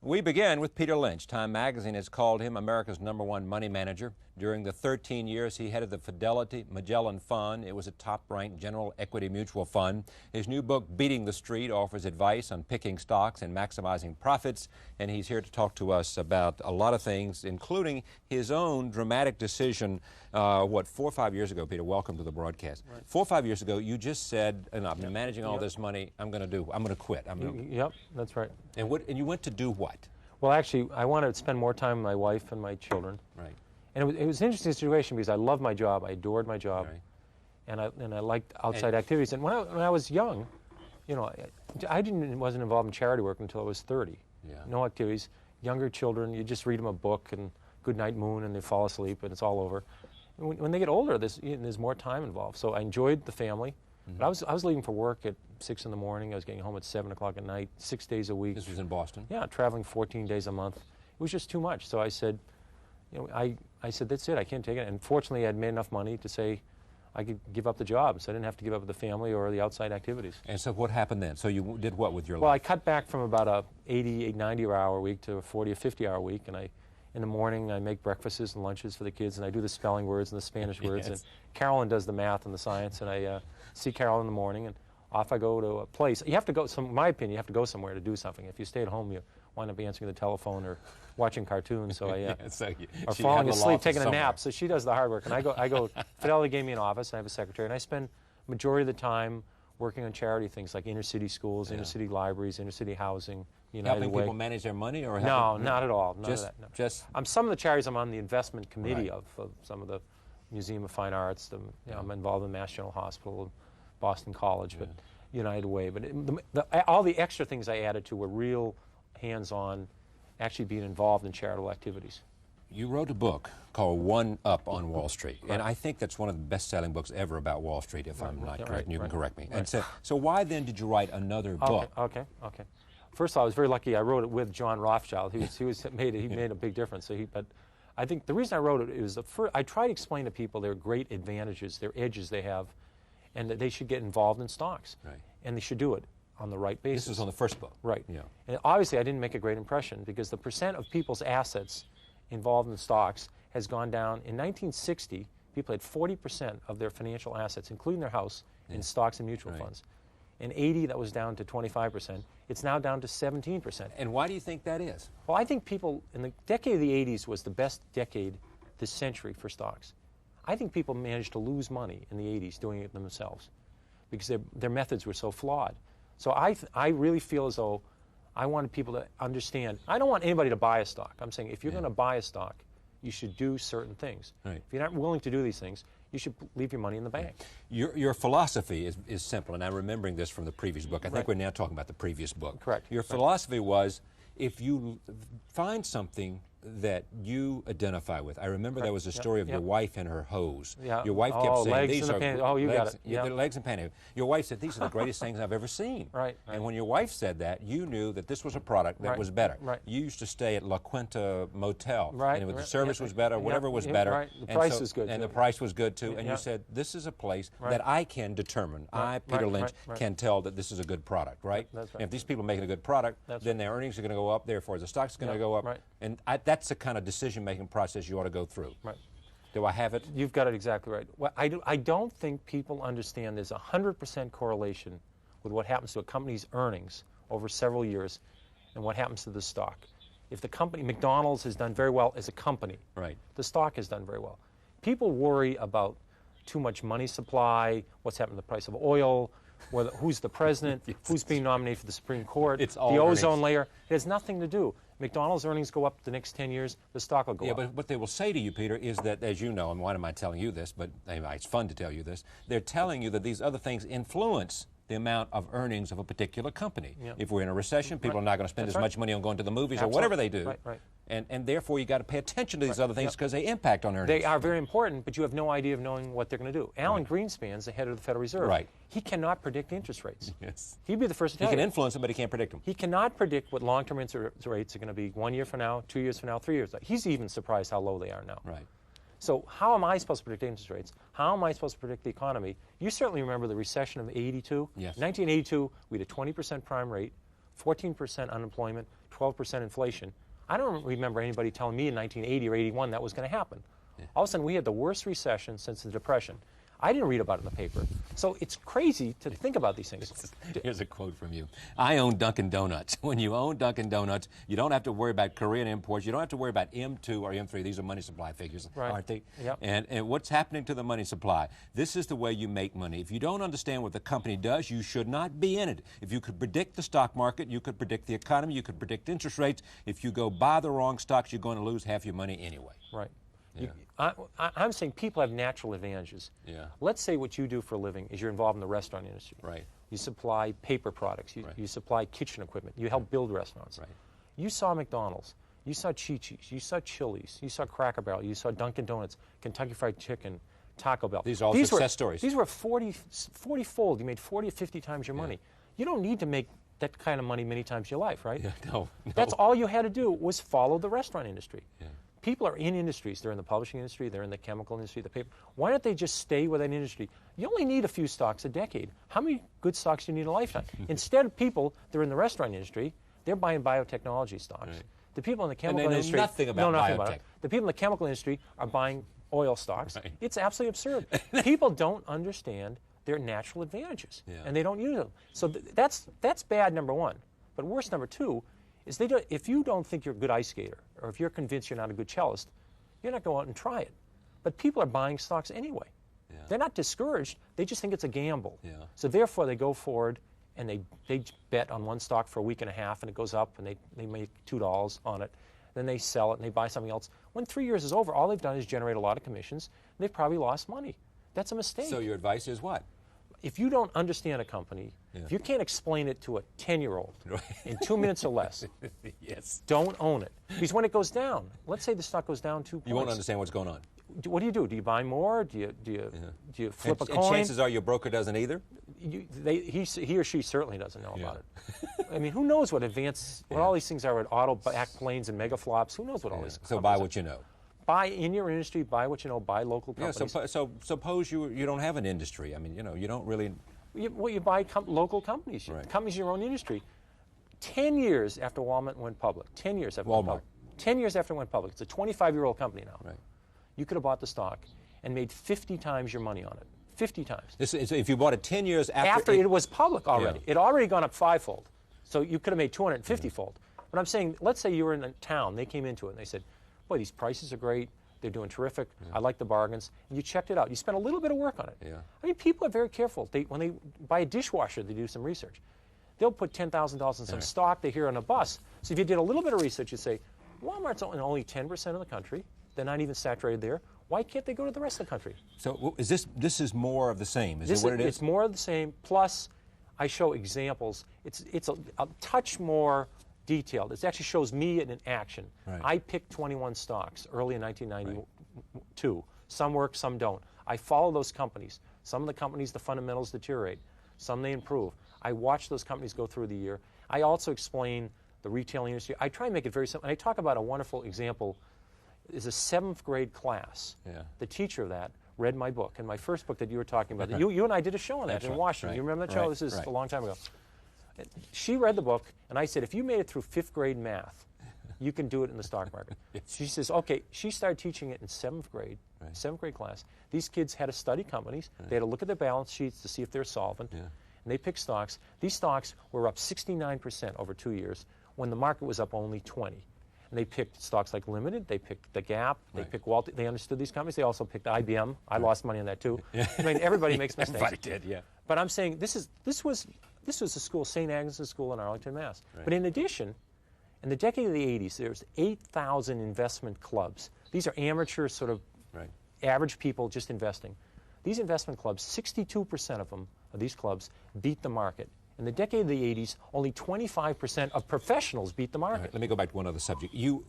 We begin with Peter Lynch. Time magazine has called him America's #1 money manager. During the 13 years he headed the Fidelity Magellan Fund, it was a top-ranked general equity mutual fund. His new book, Beating the Street, offers advice on picking stocks and maximizing profits, and he's here to talk to us about a lot of things, including his own dramatic decision, 4 or 5 years ago. Peter, welcome to the broadcast. Right. 4 or 5 years ago, you just said, I've been managing all this money, I'm going to quit. Yep, that's right. And you went to do what? Well, actually, I wanted to spend more time with my wife and my children. Right. And it was an interesting situation because I loved my job. I adored my job. Right. And I liked outside activities. And when I was young, you know, I wasn't involved in charity work until I was 30. Yeah. No activities. Younger children, you just read them a book and good night moon and they fall asleep and it's all over. And when they get older, there's more time involved. So I enjoyed the family. Mm-hmm. But I was leaving for work at 6 in the morning. I was getting home at 7 o'clock at night, 6 days a week. This was in Boston? Yeah, traveling 14 days a month. It was just too much. So I said, you know, I said, that's it, I can't take it. And fortunately, I had made enough money to say I could give up the job. So I didn't have to give up the family or the outside activities. And so what happened then? So you did what with your life? Well, I cut back from about a 80, 90-hour week to a 40 or 50-hour week. And in the morning, I make breakfasts and lunches for the kids, and I do the spelling words and the Spanish words. And Carolyn does the math and the science, and I see Carol in the morning, and off I go to a place. You have to go, in my opinion, you have to go somewhere to do something. If you stay at home, you wind up answering the telephone or watching cartoons. So or falling asleep, taking a nap. So she does the hard work, and I go. Fidelity gave me an office. I have a secretary, and I spend majority of the time working on charity things like inner city schools, inner city libraries, inner city housing. Helping people manage their money, or no, not at all. None of that. No. Just some of the charities I'm on the investment committee of some of the Museum of Fine Arts. I'm involved in Mass General Hospital, Boston College, but United Way. But all the extra things I added to were real hands-on, actually being involved in charitable activities. You wrote a book called One Up on Wall Street, and I think that's one of the best-selling books ever about Wall Street, if I'm not correct, and you can correct me. And so why then did you write another book? Okay. First of all, I was very lucky. I wrote it with John Rothschild. He made a big difference. But I think the reason I wrote it is I try to explain to people their great advantages, their edges they have, and that they should get involved in stocks. Right. And they should do it on the right basis. This was on the first book. Right. Yeah. And obviously, I didn't make a great impression because the percent of people's assets involved in stocks has gone down. In 1960, people had 40% of their financial assets, including their house, in stocks and mutual funds. In 80, that was down to 25%. It's now down to 17%. And why do you think that is? Well, I think people, in the decade of the 80s was the best decade this century for stocks. I think people managed to lose money in the 80s doing it themselves because their methods were so flawed. So I really feel as though I wanted people to understand. I don't want anybody to buy a stock. I'm saying if you're going to buy a stock, you should do certain things. Right. If you're not willing to do these things, you should leave your money in the bank. Your philosophy is simple, and I'm remembering this from the previous book. I think we're now talking about the previous book. Correct. Your philosophy was, if you find something that you identify with. I remember there was a story of your wife and her hose. Yeah. Your wife kept saying, these are legs, the legs and panties. Your wife said, these are the greatest things I've ever seen. Right. And when your wife said that, you knew that this was a product that was better. Right. You used to stay at La Quinta Motel. Right. And the service was better, whatever was better. Right. The price was good. And the price was good too. And you said, this is a place that I can determine. I, Peter Lynch, can tell that this is a good product, right? That's right. And if these people are making a good product, then their earnings are going to go up, therefore the stock's going to go up. Right. And that's the kind of decision-making process you ought to go through. Right. Do I have it? You've got it exactly right. Well, I don't think people understand there's a 100% correlation with what happens to a company's earnings over several years and what happens to the stock. If the company, McDonald's has done very well as a company, the stock has done very well. People worry about too much money supply, what's happened to the price of oil, who's the president, who's being nominated for the Supreme Court, it's all the ozone earnings. layer. It has nothing to do. McDonald's earnings go up the next 10 years, the stock will go up. Yeah, but what they will say to you, Peter, is that, as you know, and why am I telling you this, but anyway, it's fun to tell you this, they're telling you that these other things influence the amount of earnings of a particular company. Yep. If we're in a recession, people are not going to spend as much money on going to the movies or whatever they do. Right. And therefore, you got to pay attention to these other things because they impact on earnings. They are very important, but you have no idea of knowing what they're going to do. Alan Greenspan's the head of the Federal Reserve. Right. He cannot predict interest rates. Yes. He'd be the first to tell He you. can influence them, but he can't predict them. He cannot predict what long-term interest rates are going to be 1 year from now, 2 years from now, 3 years. He's even surprised how low they are now. Right. So how am I supposed to predict interest rates? How am I supposed to predict the economy? You certainly remember the recession of '82. Yes. In 1982, we had a 20% prime rate, 14% unemployment, 12% inflation. I don't remember anybody telling me in 1980 or 81 that was going to happen. All of a sudden, we had the worst recession since the Depression. I didn't read about it in the paper. So it's crazy to think about these things. Here's a quote from you. I own Dunkin' Donuts. When you own Dunkin' Donuts, you don't have to worry about Korean imports. You don't have to worry about M2 or M3. These are money supply figures, aren't they? Yep. And what's happening to the money supply? This is the way you make money. If you don't understand what the company does, you should not be in it. If you could predict the stock market, you could predict the economy, you could predict interest rates. If you go buy the wrong stocks, you're going to lose half your money anyway. Right. Yeah. I'm saying people have natural advantages. Yeah. Let's say what you do for a living is you're involved in the restaurant industry. Right. You supply paper products. You supply kitchen equipment. You help build restaurants. Right. You saw McDonald's. You saw Chi-Chi's. You saw Chili's. You saw Cracker Barrel. You saw Dunkin' Donuts, Kentucky Fried Chicken, Taco Bell. These are all success stories. These were 40-fold. You made 40 or 50 times your money. You don't need to make that kind of money many times in your life, right? Yeah, no. That's all you had to do was follow the restaurant industry. Yeah. People are in industries. They're in the publishing industry. They're in the chemical industry, the paper. Why don't they just stay with that industry? You only need a few stocks a decade. How many good stocks do you need in a lifetime? Instead of people, they're in the restaurant industry. They're buying biotechnology stocks. Right. The people in the chemical industry nothing about nothing biotech. about it. The people in the chemical industry are buying oil stocks. Right. It's absolutely absurd. People don't understand their natural advantages, and they don't use them. So that's bad, number one. But worse, number two, is if you don't think you're a good ice skater, or if you're convinced you're not a good cellist, you're not going out and try it. But people are buying stocks anyway. Yeah. They're not discouraged. They just think it's a gamble. Yeah. So therefore, they go forward and they bet on one stock for a week and a half, and it goes up, and they make $2 on it. Then they sell it, and they buy something else. When 3 years is over, all they've done is generate a lot of commissions, and they've probably lost money. That's a mistake. So your advice is what? If you don't understand a company, if you can't explain it to a 10-year-old in 2 minutes or less, don't own it. Because when it goes down, let's say the stock goes down 2 points. You won't understand what's going on. What do you do? Do you buy more? Do you flip a coin? And chances are your broker doesn't either? He or she certainly doesn't know about it. I mean, who knows what all these things are with auto back planes and mega flops? Who knows what all these So buy what you know. Buy in your industry, buy what you know, buy local companies. Yeah, so suppose you don't have an industry. I mean, you don't really... You buy local companies, companies in your own industry. 10 years after Walmart went public, 10 years after Walmart. 10 years after it went public, it's a 25-year-old company now. Right. You could have bought the stock and made 50 times your money on it. 50 times. This is, if you bought it 10 years after it was public already. Yeah. It had already gone up 5-fold. So you could have made 250-fold. But I'm saying, let's say you were in a town, they came into it and they said, boy, these prices are great. They're doing terrific. I like the bargains. And you checked it out. You spent a little bit of work on it. Yeah. I mean, people are very careful. When they buy a dishwasher, they do some research. They'll put $10,000 in some stock they hear on a bus. So if you did a little bit of research, you'd say, Walmart's only 10% of the country. They're not even saturated there. Why can't they go to the rest of the country? So is this is more of the same? Is it what it is? It's more of the same. Plus, I show examples. It's a touch more detailed. It actually shows me in action. Right. I picked 21 stocks early in 1992. Right. Some work, some don't. I follow those companies. Some of the companies, the fundamentals deteriorate. Some they improve. I watch those companies go through the year. I also explain the retail industry. I try and make it very simple. And I talk about a wonderful example. Is a 7th grade class. Yeah. The teacher of that read my book, and my first book that you were talking about. You and I did a show on that in Washington. Right. You remember that show? This is a long time ago. She read the book, and I said, if you made it through 5th grade math, you can do it in the stock market. She says, okay. She started teaching it in 7th grade, 7th grade class. These kids had to study companies. They had to look at their balance sheets to see if they're solvent, and they picked stocks. These stocks were up 69% over 2 years when the market was up only 20. And they picked stocks like Limited, they picked The Gap, they picked Walt. They understood these companies. They also picked IBM. I lost money on that too. I mean, everybody makes mistakes. Everybody did, yeah. But I'm saying this was a school, St. Agnes' School in Arlington, Mass. Right. But in addition, in the decade of the 80s, there was 8,000 investment clubs. These are amateur, sort of average people just investing. These investment clubs, 62% of them, of these clubs, beat the market. In the decade of the 80s, only 25% of professionals beat the market. Let me go back to one other subject. You're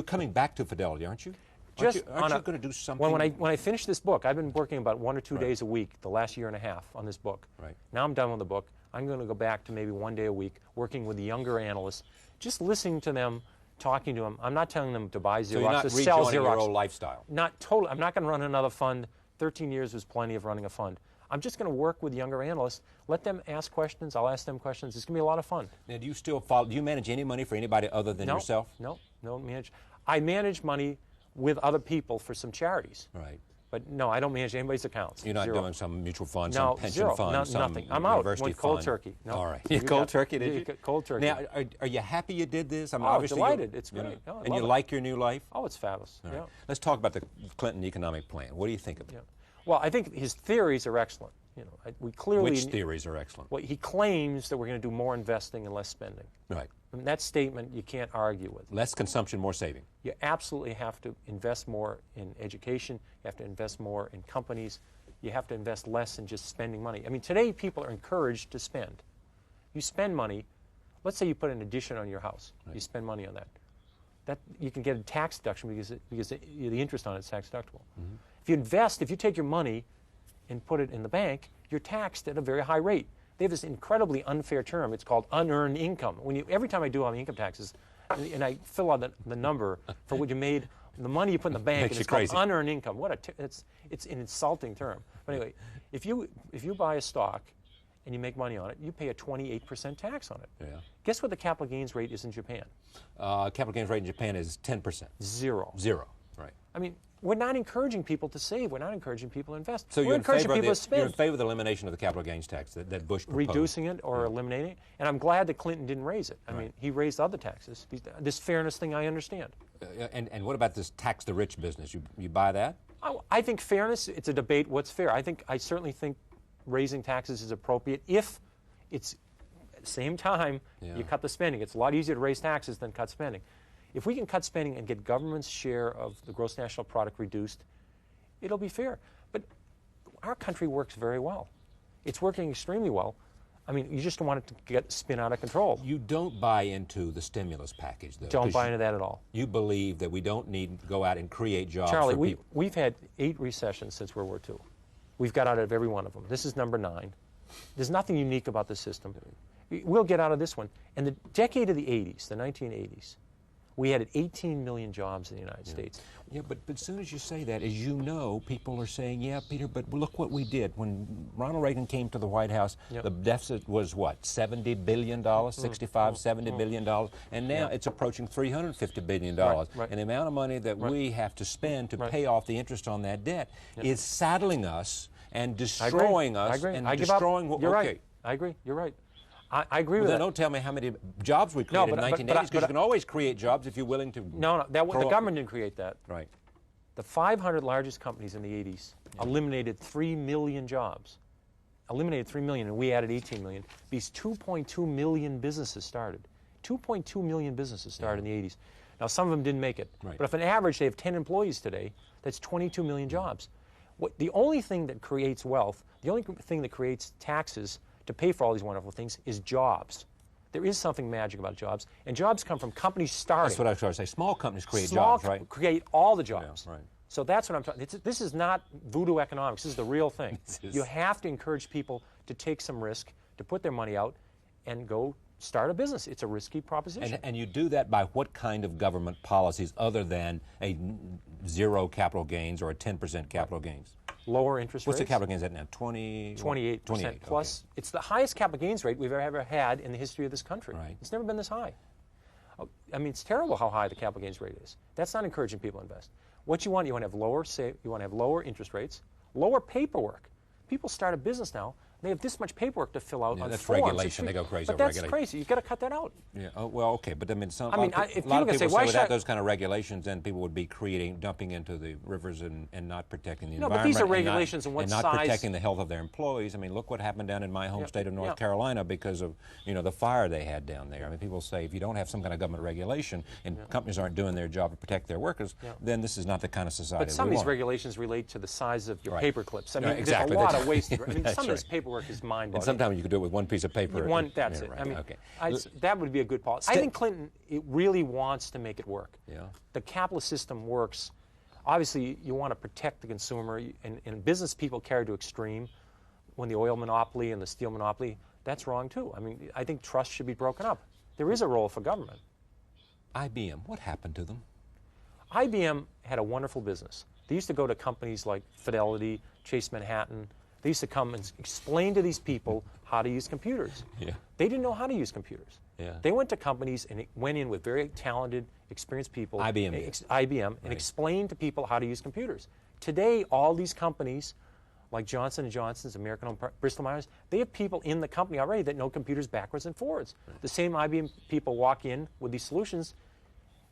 coming back to Fidelity, aren't you? Aren't you going to do something? When I finish this book, I've been working about 1 or 2 days a week the last year and a half on this book. Right. Now I'm done with the book. I'm going to go back to maybe 1 day a week, working with the younger analysts, just listening to them, talking to them. I'm not telling them to buy Xerox, so you're not to sell Xerox. your old lifestyle. Not totally. I'm not going to run another fund. 13 years was plenty of running a fund. I'm just going to work with younger analysts, let them ask questions, I'll ask them questions. It's going to be a lot of fun. Now, do you still follow? Do you manage any money for anybody other than yourself? No, don't manage. I manage money with other people for some charities. Right. But no, I don't manage anybody's accounts. You're not Zero. doing some mutual fund, No, some pension zero. fund, No, some nothing. I'm out. university Went cold fund. turkey. No. All right. You Cold got- turkey, did you? Cold turkey. Now, are you happy you did this? I mean, Oh, obviously delighted. It's great. No, I and love you it. like your new life? Oh, it's fabulous. All Yeah. right. Let's talk about the Clinton economic plan. What do you think of it? Yeah. Well, I think his theories are excellent. We clearly. Which theories are excellent? Well, he claims that we're going to do more investing and less spending. Right. And that statement you can't argue with. Less consumption, more saving. You absolutely have to invest more in education. You have to invest more in companies. You have to invest less in just spending money. I mean, today people are encouraged to spend. You spend money. Let's say you put an addition on your house. Right. You spend money on that. That you can get a tax deduction because the interest on it is tax deductible. Mm-hmm. If you invest, if you take your money and put it in the bank, you're taxed at a very high rate. They have this incredibly unfair term. It's called unearned income. Every time I do all the income taxes, and I fill out the number for what you made, the money you put in the bank, Makes and you it's called crazy. unearned income. It's an insulting term. But anyway, if you buy a stock and you make money on it, you pay a 28% tax on it. Yeah. Guess what the capital gains rate is in Japan? Capital gains rate in Japan is 10%. Zero. Zero. Right. I mean, we're not encouraging people to save. We're not encouraging people to invest. So we're you're in encouraging favor people of to the, you're spend. in favor of the elimination of the capital gains tax that Bush proposed. Reducing it or eliminating it. And I'm glad that Clinton didn't raise it. I mean, he raised other taxes. This fairness thing, I understand. And what about this tax the rich business? You buy that? I think fairness, it's a debate what's fair. I certainly think raising taxes is appropriate if it's at the same time you cut the spending. It's a lot easier to raise taxes than cut spending. If we can cut spending and get government's share of the gross national product reduced, it'll be fair. But our country works very well. It's working extremely well. I mean, you just don't want it to spin out of control. You don't buy into the stimulus package, though. Don't 'cause buy into that at all. You believe that we don't need to go out and create jobs Charlie, for people. we've had 8 recessions since World War II. We've got out of every one of them. This is number 9. There's nothing unique about this system. We'll get out of this one. In the decade of the 80s, the 1980s, we added 18 million jobs in the United States. Yeah, but as soon as you say that, as you know, people are saying, yeah, Peter, but look what we did. When Ronald Reagan came to the White House, the deficit was what, $70 billion, $70 billion? And now it's approaching $350 billion. Right. And the amount of money that we have to spend to pay off the interest on that debt is saddling us and destroying us. I agree. And I give up. destroying what You're okay. right. I agree. You're right. I agree Well, with then that. don't tell me how many jobs we created in the 1980s, because you can always create jobs if you're willing to. No, the throw government didn't create that. Right. The 500 largest companies in the 80s eliminated 3 million jobs. Eliminated 3 million, and we added 18 million. These 2.2 million businesses started. 2.2 million businesses started in the 80s. Now, some of them didn't make it. Right. But if on average they have 10 employees today, that's 22 million jobs. The only thing that creates wealth, the only thing that creates taxes to pay for all these wonderful things is jobs. There is something magic about jobs, and jobs come from companies starting. That's what I was trying to say. Small companies create Small jobs, right? create all the jobs. Yeah, right. So that's what I'm talking. This is not voodoo economics. This is the real thing. You have to encourage people to take some risk, to put their money out, and go start a business. It's a risky proposition. And you do that by what kind of government policies other than a zero capital gains or a 10% capital gains? Lower interest What's the rates. capital gains at now? 28%. 28% plus. Okay. It's the highest capital gains rate we've ever had in the history of this country. Right. It's never been this high. I mean, it's terrible how high the capital gains rate is. That's not encouraging people to invest. What you want to have lower interest rates, lower paperwork. People start a business now. They have this much paperwork to fill out on that's forms. regulation. They go crazy But over that's regulation. crazy. You've got to cut that out. Yeah. Oh, well, okay, but I mean, if a lot people of can say, people why say should without I- those kind of regulations, then people would be dumping into the rivers and not protecting the No, environment. but these are and not- regulations and what and not size- protecting the health of their employees. I mean, look what happened down in my home state of North yeah. Carolina because of the fire they had down there. I mean, people say if you don't have some kind of government regulation and companies aren't doing their job to protect their workers, then this is not the kind of society But some we of these want. regulations relate to the size of your Right. paper clips. I mean, Right, exactly. there's a lot That's- of wasted. I mean, that's some of this right. paperwork is mind-boggling. And sometimes you could do it with one piece of paper. That's Yeah, it. right, I mean, okay. that would be a good policy. I think Clinton really wants to make it work. Yeah. The capitalist system works. Obviously, you want to protect the consumer, and business people carry to extreme. When the oil monopoly and the steel monopoly, that's wrong too. I mean, I think trust should be broken up. There is a role for government. IBM, what happened to them? IBM had a wonderful business. They used to go to companies like Fidelity, Chase Manhattan, They used to come and explain to these people how to use computers. Yeah. They didn't know how to use computers. Yeah. They went to companies and went in with very talented, experienced people. IBM did. IBM, and explained to people how to use computers. Today, all these companies, like Johnson & Johnson's, American Home, Bristol Myers, they have people in the company already that know computers backwards and forwards. The same IBM people walk in with these solutions.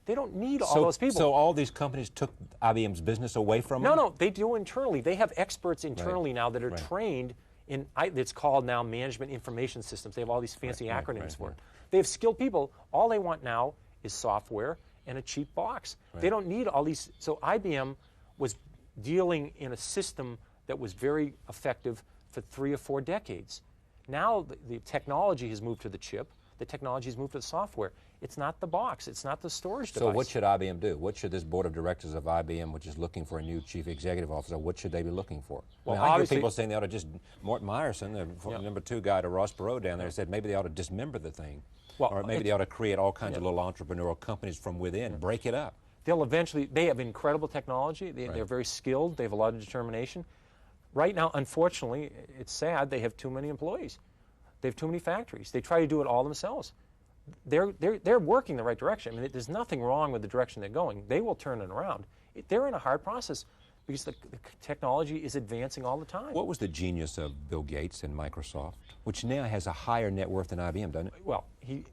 They don't need all those people. So all these companies took IBM's business away from them? No, they do internally. They have experts internally now that are trained in, it's called now Management Information Systems. They have all these fancy acronyms for it. They have skilled people. All they want now is software and a cheap box. They don't need all these. So IBM was dealing in a system that was very effective for 3 or 4 decades. Now the technology has moved to the chip. The technology has moved to the software. It's not the box. It's not the storage device. So what should IBM do? What should this board of directors of IBM, which is looking for a new chief executive officer, what should they be looking for? Well, I hear obviously, people saying they ought to just, Morton Meyerson, the number 2 guy to Ross Perot down there, said maybe they ought to dismember the thing. Well, or maybe they ought to create all kinds of little entrepreneurial companies from within, break it up. they'll eventually, they have incredible technology. They're very skilled. They have a lot of determination. Right now, unfortunately, it's sad, they have too many employees. They have too many factories. They try to do it all themselves. They're working the right direction. I mean, there's nothing wrong with the direction they're going. They will turn it around. They're in a hard process because the technology is advancing all the time. What was the genius of Bill Gates and Microsoft, which now has a higher net worth than IBM, doesn't it? Well,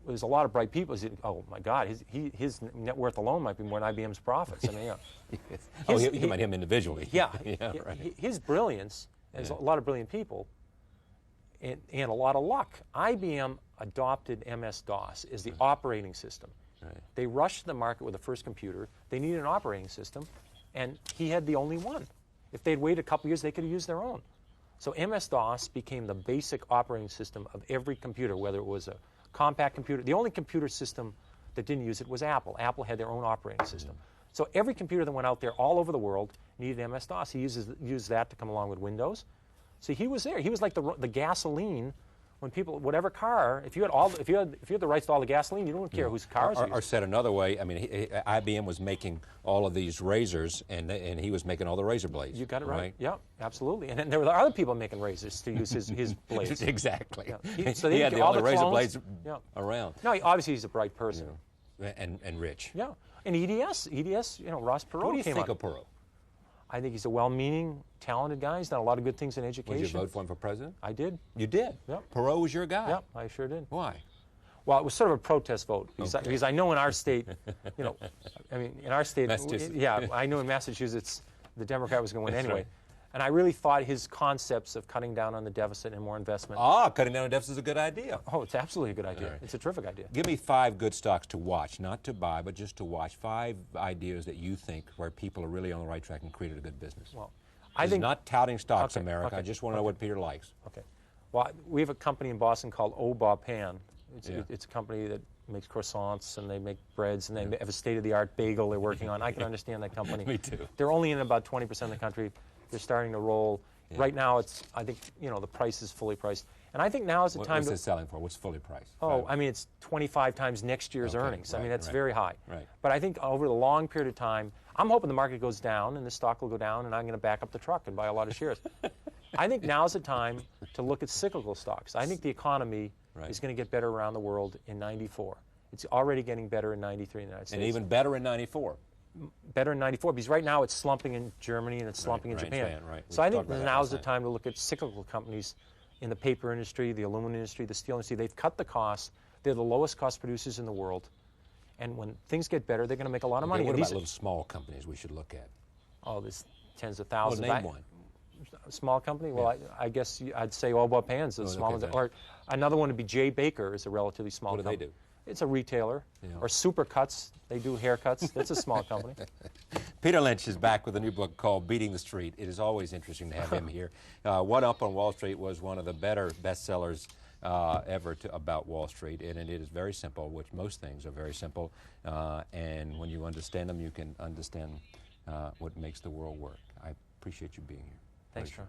there's a lot of bright people. Oh my God, his net worth alone might be more than IBM's profits. I mean, You meant him individually. Yeah, Right. his brilliance. There's a lot of brilliant people, and a lot of luck. IBM adopted MS-DOS as the operating system. Right. They rushed the market with the first computer. They needed an operating system, and he had the only one. If they'd waited a couple years, they could have used their own. So MS-DOS became the basic operating system of every computer, whether it was a compact computer. The only computer system that didn't use it was Apple. Apple had their own operating system. So every computer that went out there all over the world needed MS-DOS. He used that to come along with Windows. So he was there. He was like the gasoline. When people, whatever car, if you had the rights to all the gasoline, you don't care whose cars. Or said another way, I mean, IBM was making all of these razors, and he was making all the razor blades. You got it right. Yeah, absolutely. And then there were other people making razors to use his blades. Exactly. Yeah. He had the only razor blades around. No, obviously he's a bright person. And rich. Yeah. And EDS, Ross Perot. What do you came think up. of Perot? I think he's a well-meaning, talented guy. He's done a lot of good things in education. Would you vote for him for president? I did. You did? Yep. Perot was your guy? Yep, I sure did. Why? Well, it was sort of a protest vote because I know in our state, in our state, I knew in Massachusetts the Democrat was going to win anyway. Right. And I really thought his concepts of cutting down on the deficit and more investment. Cutting down on deficit is a good idea. Oh, it's absolutely a good idea. Right. It's a terrific idea. Give me 5 good stocks to watch, not to buy, but just to watch. 5 ideas that you think where people are really on the right track and created a good business. Well, I think not touting stocks, okay, America. okay, I just want to know what Peter likes. Okay. Well, we have a company in Boston called Au Ba Pan. It's a company that makes croissants and they make breads and they have a state-of-the-art bagel they're working on. I can understand that company. Me too. They're only in about 20% of the country. They're starting to roll. Yeah. Right now, I think the price is fully priced. And I think now is the time What's it selling for? What's fully priced? Oh, I mean, it's 25 times next year's earnings. Right, I mean, that's very high. Right. But I think over the long period of time, I'm hoping the market goes down and the stock will go down and I'm going to back up the truck and buy a lot of shares. I think now's the time to look at cyclical stocks. I think the economy is going to get better around the world in '94. It's already getting better in '93 in the United States. And even better in '94. Better in '94 because right now it's slumping in Germany and it's slumping in Japan. So I think now's the time to look at cyclical companies in the paper industry, the aluminum industry, the steel industry. They've cut the costs. They're the lowest cost producers in the world. And when things get better, they're going to make a lot of money. What about little small companies we should look at? Oh, there's tens of thousands. Well, name one. A small company? Well, I guess I'd say Au Ba Pan's the small ones. Or another one would be J. Baker is a relatively small company. What do they do? It's a retailer. Or Supercuts. They do haircuts. That's a small company. Peter Lynch is back with a new book called Beating the Street. It is always interesting to have him here. One Up on Wall Street was one of the better bestsellers ever about Wall Street, and it is very simple, which most things are very simple, and when you understand them, you can understand what makes the world work. I appreciate you being here. Thanks, John.